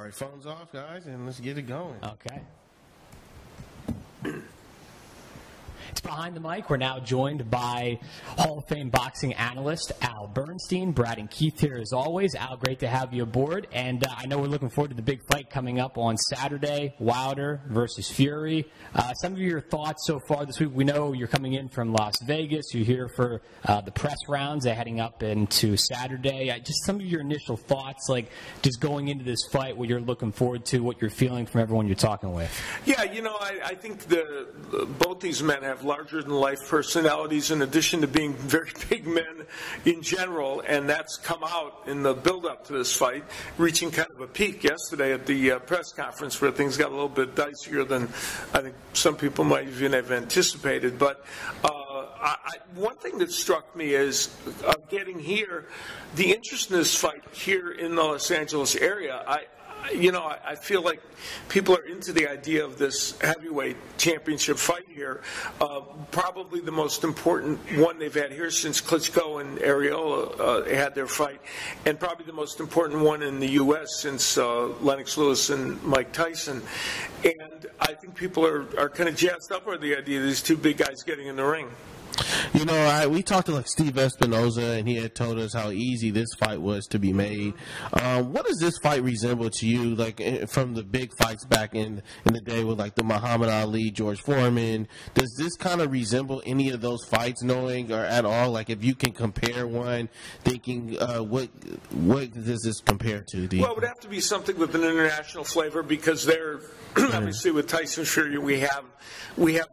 right, phones off, guys, and let's get it going. Okay. It's Behind the Mic. We're now joined by Hall of Fame boxing analyst Al Bernstein. Brad and Keith here as always. Al, great to have you aboard. And I know we're looking forward to the big fight coming up on Saturday, Wilder versus Fury. Some of your thoughts so far this week. We know you're coming in from Las Vegas. You're here for the press rounds. They're heading up into Saturday. Just some of your initial thoughts, like just going into this fight, what you're looking forward to, what you're feeling from everyone you're talking with. Yeah, I think both these men have larger-than-life personalities in addition to being very big men in general, and that's come out in the build-up to this fight, reaching kind of a peak yesterday at the press conference where things got a little bit dicier than I think some people might even have anticipated. But one thing that struck me is getting here, the interest in this fight here in the Los Angeles area. I feel like people are into the idea of this heavyweight championship fight here. Probably the most important one they've had here since Klitschko and Arreola had their fight, and probably the most important one in the U.S. since Lennox Lewis and Mike Tyson. And I think people are kind of jazzed up over the idea of these two big guys getting in the ring. We talked to like Steve Espinoza, and he had told us how easy this fight was to be made. What does this fight resemble to you, like from the big fights back in the day with like the Muhammad Ali, George Foreman? Does this kind of resemble any of those fights, knowing or at all? Like if you can compare one, thinking what does this compare to? Well, it would have to be something with an international flavor because they're obviously with Tyson Fury we have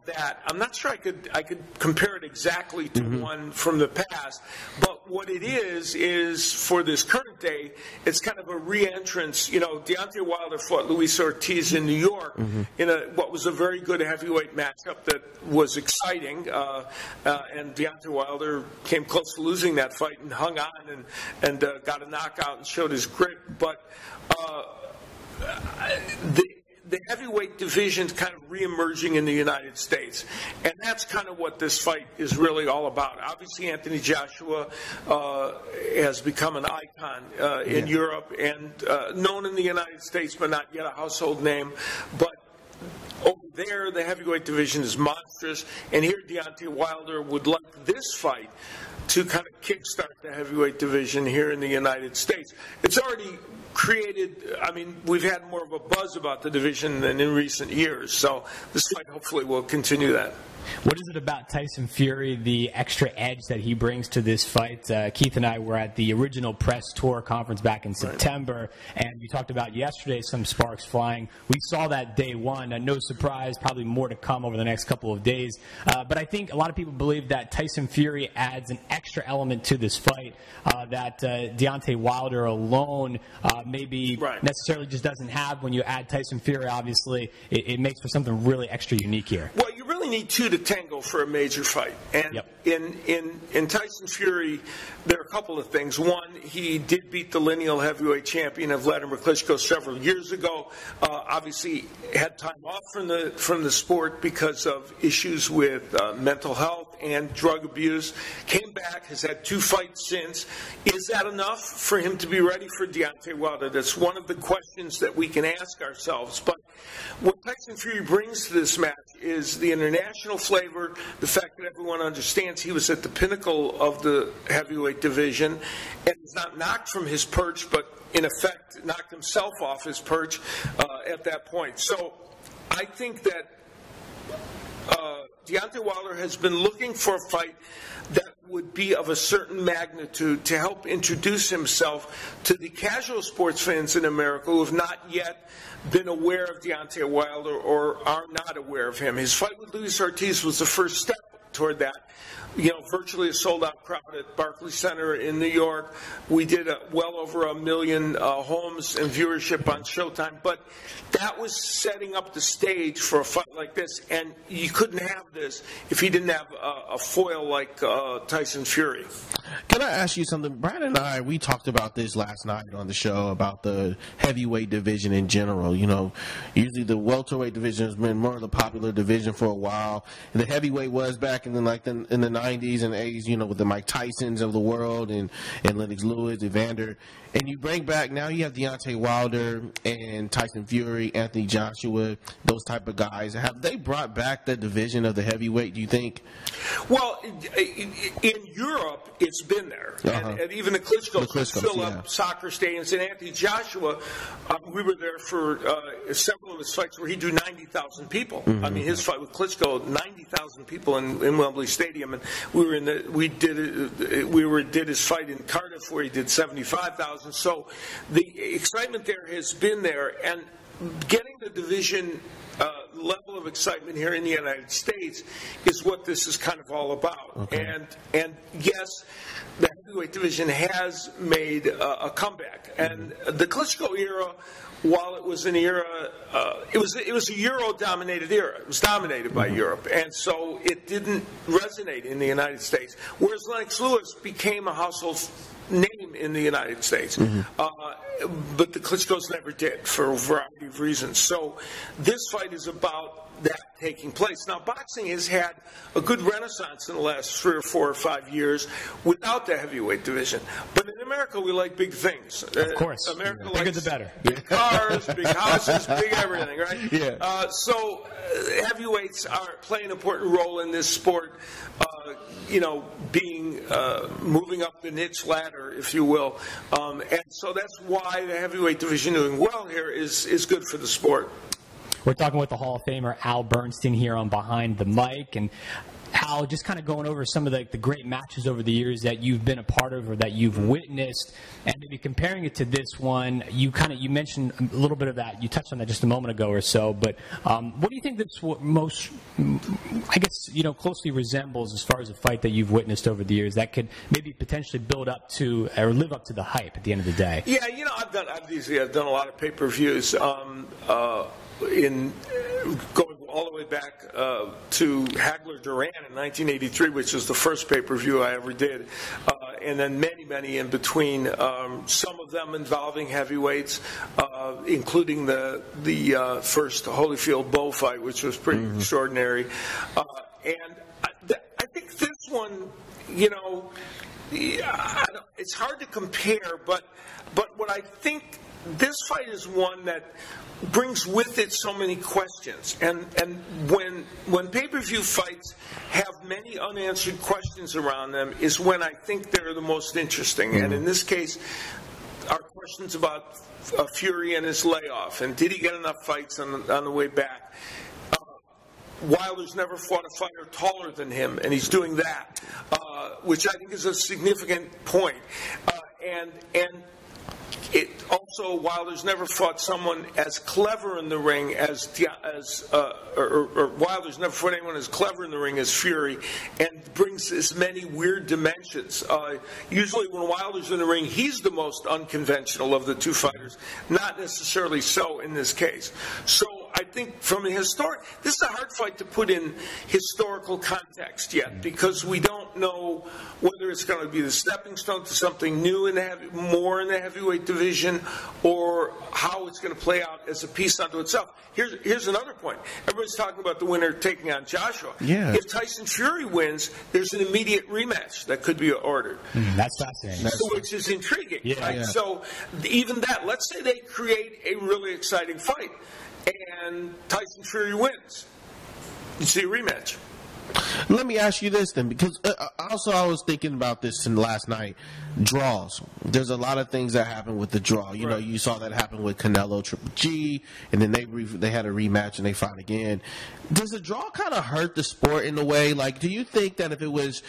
that. I'm not sure I could compare it exactly to one from the past, but what it is for this current day, it's kind of a re-entrance. Deontay Wilder fought Luis Ortiz in New York in what was a very good heavyweight matchup that was exciting, and Deontay Wilder came close to losing that fight and hung on and got a knockout and showed his grit, but the heavyweight division's kind of re-emerging in the United States. And that's kind of what this fight is really all about. Obviously, Anthony Joshua has become an icon in Europe and known in the United States, but not yet a household name. But over there, the heavyweight division is monstrous. And here, Deontay Wilder would like this fight to kind of kickstart the heavyweight division here in the United States. It's already created, we've had more of a buzz about the division than in recent years. So this fight hopefully will continue that. What is it about Tyson Fury, the extra edge that he brings to this fight? Keith and I were at the original press tour conference back in September, and we talked about yesterday some sparks flying. We saw that day one. No surprise, probably more to come over the next couple of days. But I think a lot of people believe that Tyson Fury adds an extra element to this fight that Deontay Wilder alone maybe necessarily just doesn't have. When you add Tyson Fury, obviously, it makes for something really extra unique here. Well, you really need two to tango for a major fight. And in Tyson Fury, there are a couple of things. One, he did beat the lineal heavyweight champion of Vladimir Klitschko several years ago. Obviously, had time off from the sport because of issues with mental health and drug abuse. Came back, has had two fights since. Is that enough for him to be ready for Deontay Wilder? That's one of the questions that we can ask ourselves. But what Tyson Fury brings to this match is the international flavor, the fact that everyone understands he was at the pinnacle of the heavyweight division and is not knocked from his perch, but in effect knocked himself off his perch at that point. So I think that Deontay Wilder has been looking for a fight that would be of a certain magnitude to help introduce himself to the casual sports fans in America who have not yet been aware of Deontay Wilder or are not aware of him. His fight with Luis Ortiz was the first step toward that. Virtually a sold-out crowd at Barclays Center in New York. We did well over 1 million homes and viewership on Showtime. But that was setting up the stage for a fight like this. And you couldn't have this if he didn't have a foil like Tyson Fury. Can I ask you something? Brad and I, we talked about this last night on the show about the heavyweight division in general. Usually the welterweight division has been more of the popular division for a while. And the heavyweight was back back in the in the 90s and 80s, you know, with the Mike Tysons of the world and Lennox Lewis, Evander, and you bring back now you have Deontay Wilder and Tyson Fury, Anthony Joshua, those type of guys. Have they brought back the division of the heavyweight, do you think? Well, in Europe, it's been there. And even the Klitschko's fill up soccer stadiums. And Anthony Joshua, we were there for several of his fights where he'd do 90,000 people. I mean, his fight with Klitschko, 90,000 people in Wembley Stadium. And we did his fight in Cardiff where he did 75,000. So the excitement there has been there. And getting the division level of excitement here in the United States is what this is kind of all about. Okay. And yes, the heavyweight division has made a comeback. And the Klitschko era, while it was an era, it was a Euro-dominated era. It was dominated by Europe, and so it didn't resonate in the United States. Whereas Lennox Lewis became a household name in the United States, but the Klitschko's never did for a variety of reasons. So this fight is about that taking place. Now, boxing has had a good renaissance in the last 3 or 4 or 5 years without the heavyweight division. But in America, we like big things. Of course. America bigger the better. Big cars, big houses, big everything, right? Yeah. So heavyweights are playing an important role in this sport, being moving up the niche ladder, if you will. And so that's why the heavyweight division doing well here is good for the sport. We're talking with the Hall of Famer Al Bernstein here on Behind the Mic, and Al, just kind of going over some of the great matches over the years that you've been a part of or that you've witnessed, and maybe comparing it to this one. You mentioned a little bit of that. You touched on that just a moment ago or so. But what do you think this most, I guess, closely resembles as far as a fight that you've witnessed over the years that could maybe potentially build up to or live up to the hype at the end of the day? Yeah, I've done a lot of pay-per-views. In going all the way back to Hagler-Duran in 1983, which was the first pay-per-view I ever did, and then many in between, some of them involving heavyweights, including the first Holyfield-Bowe fight, which was pretty extraordinary. And I think this one, it's hard to compare, but what I think this fight is one that brings with it so many questions, and when pay-per-view fights have many unanswered questions around them is when I think they're the most interesting. And in this case, our questions about Fury and his layoff, and did he get enough fights on the way back? Wilder's never fought a fighter taller than him, and he's doing that, which I think is a significant point. And it also, Wilder's never fought someone as clever in the ring or Wilder's never fought anyone as clever in the ring as Fury, and brings as many weird dimensions. Usually when Wilder's in the ring, he's the most unconventional of the two fighters. Not necessarily so in this case. So I think from a this is a hard fight to put in historical context yet, because we don't know whether it's going to be the stepping stone to something new more in the heavyweight division, or how it's going to play out as a piece unto itself. Here's another point. Everybody's talking about the winner taking on Joshua. Yeah. If Tyson Fury wins, there's an immediate rematch that could be ordered. That's fascinating. Which is intriguing. Yeah. Right? Yeah. So even that, let's say they create a really exciting fight, and Tyson Fury wins. You see a rematch. Let me ask you this then, because also I was thinking about this last night. Draws. There's a lot of things that happen with the draw. You know, you saw that happen with Canelo, Triple G, and then they had a rematch and they fought again. Does the draw kind of hurt the sport in a way? Like, do you think that if it was,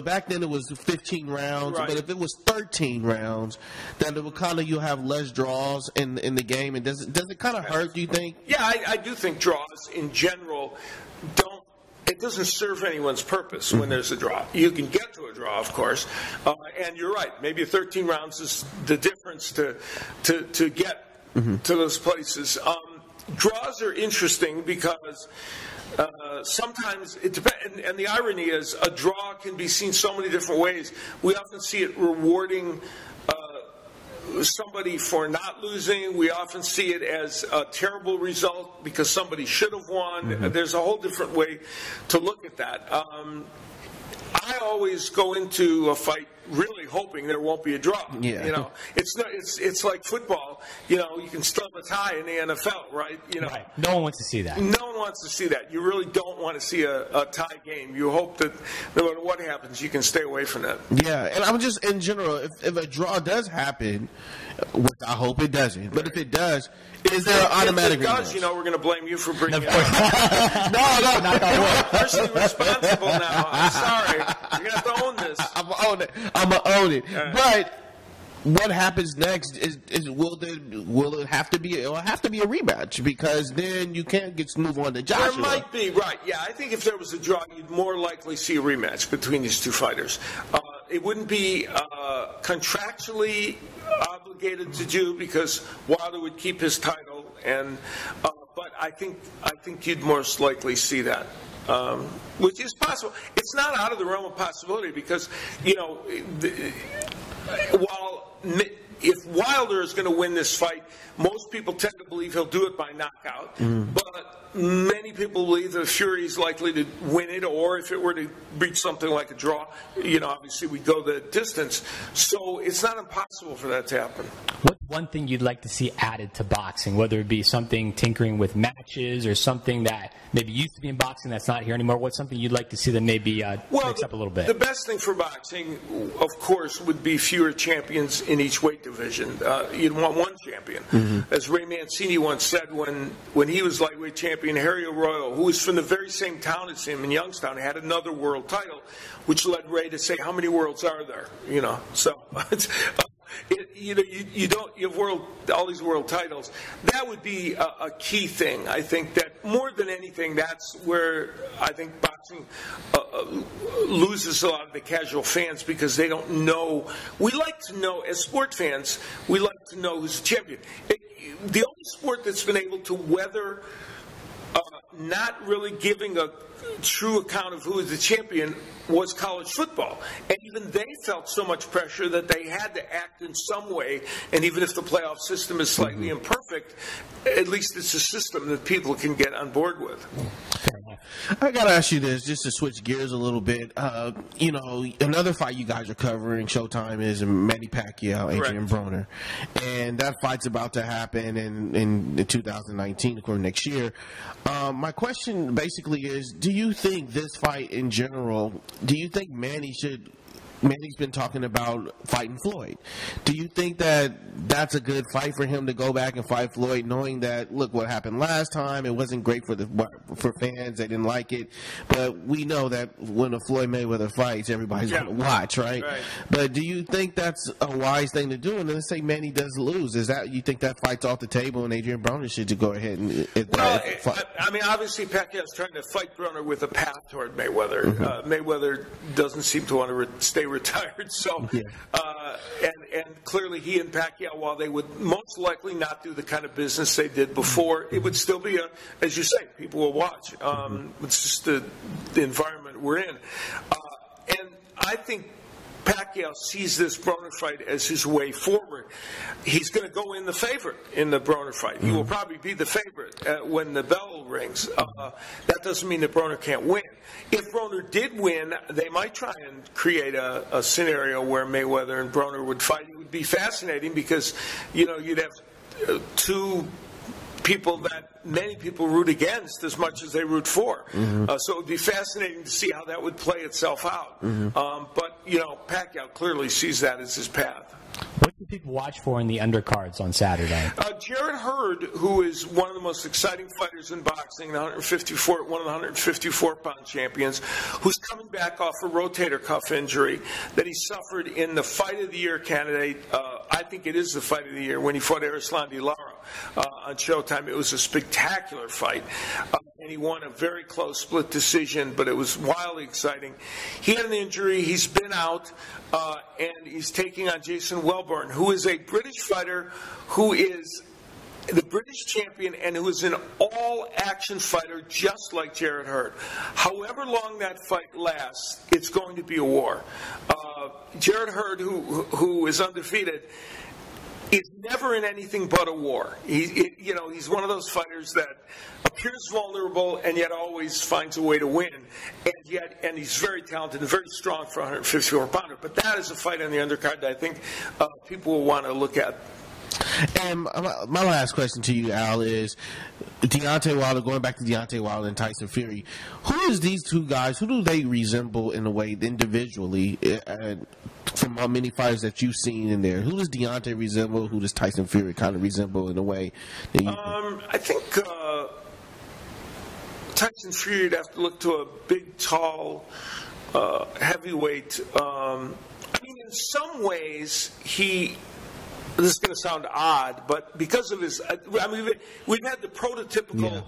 back then it was 15 rounds, but if it was 13 rounds, that it would kind of, you'll have less draws in the game, and does it kind of hurt, do you think? Yeah, I do think draws in general it doesn't serve anyone's purpose when there's a draw. You can get to a draw, of course, and you're right. Maybe 13 rounds is the difference to get to those places. Draws are interesting because sometimes it depends, and the irony is a draw can be seen so many different ways. We often see it rewarding somebody for not losing. We often see it as a terrible result because somebody should have won. Mm-hmm. There's a whole different way to look at that. I always go into a fight really hoping there won't be a draw. Yeah. You know, it's like football. You know, you can stub a tie in the NFL, right? You know, right. No one wants to see that. No one wants to see that. You really don't want to see a tie game. You hope that no matter what happens, you can stay away from that. Yeah, and I'm just in general, if a draw does happen, which I hope it doesn't, but if it does, is there an automatic? If it does, you know, we're going to blame you for bringing it up. No, not that one. I'm personally responsible now. I'm sorry. You're going to have to own this. I'm going to own it. But what happens next is will it have to be? It'll have to be a rematch because then you can't move on to Joshua. There might be, right? Yeah, I think if there was a draw, you'd more likely see a rematch between these two fighters. It wouldn't be contractually obligated to do because Wilder would keep his title, and but I think you'd most likely see that. Which is possible. It's not out of the realm of possibility because, you know, if Wilder is going to win this fight, most people tend to believe he'll do it by knockout. But many people believe that Fury is likely to win it, or if it were to reach something like a draw, you know, obviously we'd go the distance. So it's not impossible for that to happen. What's one thing you'd like to see added to boxing, whether it be something tinkering with matches or something that maybe used to be in boxing that's not here anymore? What's something you'd like to see that maybe mix up a little bit? The best thing for boxing, of course, would be fewer champions in each weight division. You'd want one champion. Mm-hmm. As Ray Mancini once said when he was lightweight champion, Harry Arroyo, who was from the very same town as him in Youngstown, had another world title, which led Ray to say, how many worlds are there? You know, so you have all these world titles. That would be a key thing. I think that more than anything, that's where I think boxing loses a lot of the casual fans because they don't know. We like to know, as sport fans, we like to know who's the champion. The only sport that's been able to weather not really giving a true account of who is the champion was college football. And even they felt so much pressure that they had to act in some way. And even if the playoff system is slightly imperfect, at least it's a system that people can get on board with. I got to ask you this, just to switch gears a little bit. You know, another fight you guys are covering, Showtime, is Manny Pacquiao, Adrian Broner. And that fight's about to happen in 2019, of course, next year. My question basically is, do you think this fight in general, do you think Manny's been talking about fighting Floyd. Do you think that that's a good fight for him to go back and fight Floyd, knowing that, look, what happened last time, it wasn't great for fans, they didn't like it, but we know that when a Floyd Mayweather fights, everybody's going to watch, right? But do you think that's a wise thing to do? And let's say Manny does lose. You think that fight's off the table and Adrian Broner should go ahead and fight? I mean, obviously Pacquiao's trying to fight Broner with a path toward Mayweather. Mm-hmm. Mayweather doesn't seem to want to stay retired, so and clearly he and Pacquiao, while they would most likely not do the kind of business they did before, it would still be as you say, people will watch. It's just the environment we're in, and I think Pacquiao sees this Broner fight as his way forward. He's going to go in the favorite in the Broner fight. He will probably be the favorite when the bell rings. That doesn't mean that Broner can't win. If Broner did win, they might try and create a scenario where Mayweather and Broner would fight. It would be fascinating because, you know, you'd have two people that many people root against as much as they root for. So it would be fascinating to see how that would play itself out. But, you know, Pacquiao clearly sees that as his path. What do people watch for in the undercards on Saturday? Jared Hurd, who is one of the most exciting fighters in boxing, one of the 154-pound champions, who's coming back off a rotator cuff injury that he suffered in the Fight of the Year candidate. I think it is the Fight of the Year when he fought Erislandy Lara on Showtime. It was a spectacular fight. And he won a very close split decision, but it was wildly exciting. He had an injury. He's been out, and he's taking on Jason Welborn, who is a British fighter who is the British champion and who is an all-action fighter just like Jared Hurd. However long that fight lasts, it's going to be a war. Jared Hurd, who is undefeated, is never in anything but a war. He's one of those fighters that appears vulnerable and yet always finds a way to win. And he's very talented and very strong for a 154-pounder. But that is a fight on the undercard that I think people will want to look at. And my last question to you, Al, is Deontay Wilder, going back to Deontay Wilder and Tyson Fury, who is these two guys, who do they resemble in a way individually, from how many fighters that you've seen in there? Who does Deontay resemble? Who does Tyson Fury kind of resemble in a way? I think Tyson Fury would have to look to a big, tall, heavyweight. In some ways, this is going to sound odd, but because of his, we've had the prototypical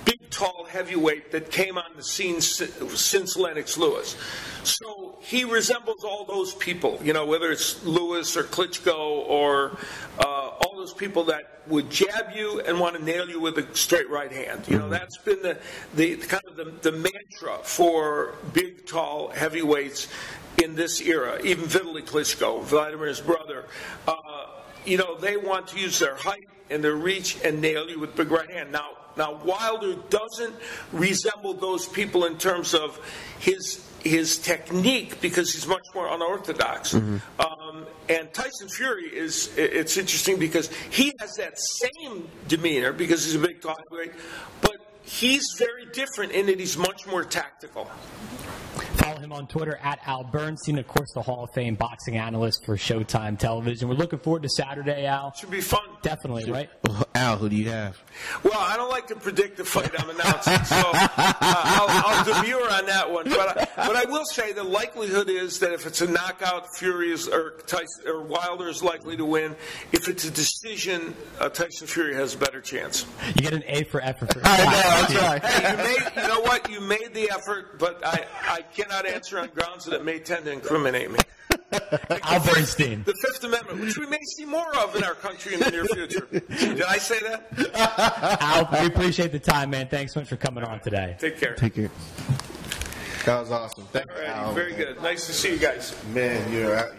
big, tall heavyweight that came on the scene since Lennox Lewis. So he resembles all those people, whether it's Lewis or Klitschko or all those people that would jab you and want to nail you with a straight right hand. That's been the kind of the mantra for big, tall heavyweights in this era. Even Vitaly Klitschko, Vladimir's brother, they want to use their height and their reach and nail you with big right hand. Now Wilder doesn't resemble those people in terms of his technique because he's much more unorthodox. And Tyson Fury it's interesting because he has that same demeanor because he's a big, tall heavyweight, but he's very different in that he's much more tactical. Follow him on Twitter at Al Bernstein, of course, the Hall of Fame boxing analyst for Showtime Television. We're looking forward to Saturday, Al. Should be fun. Definitely, right? Al, who do you have? Well, I don't like to predict the fight I'm announcing, so I'll demur on that one. But I will say the likelihood is that if it's a knockout, Fury or Wilder is likely to win. If it's a decision, Tyson Fury has a better chance. You get an A for effort. I know, that's right. Hey, you know what? You made the effort, but I cannot answer on grounds that may tend to incriminate me. Al Bernstein. The Fifth Amendment, which we may see more of in our country in the near future. Did I say that? Al, we appreciate the time, man. Thanks so much for coming on today. Take care. Take care. That was awesome. Thanks, All right, Al. very good. Nice to see you guys. Man, you're out.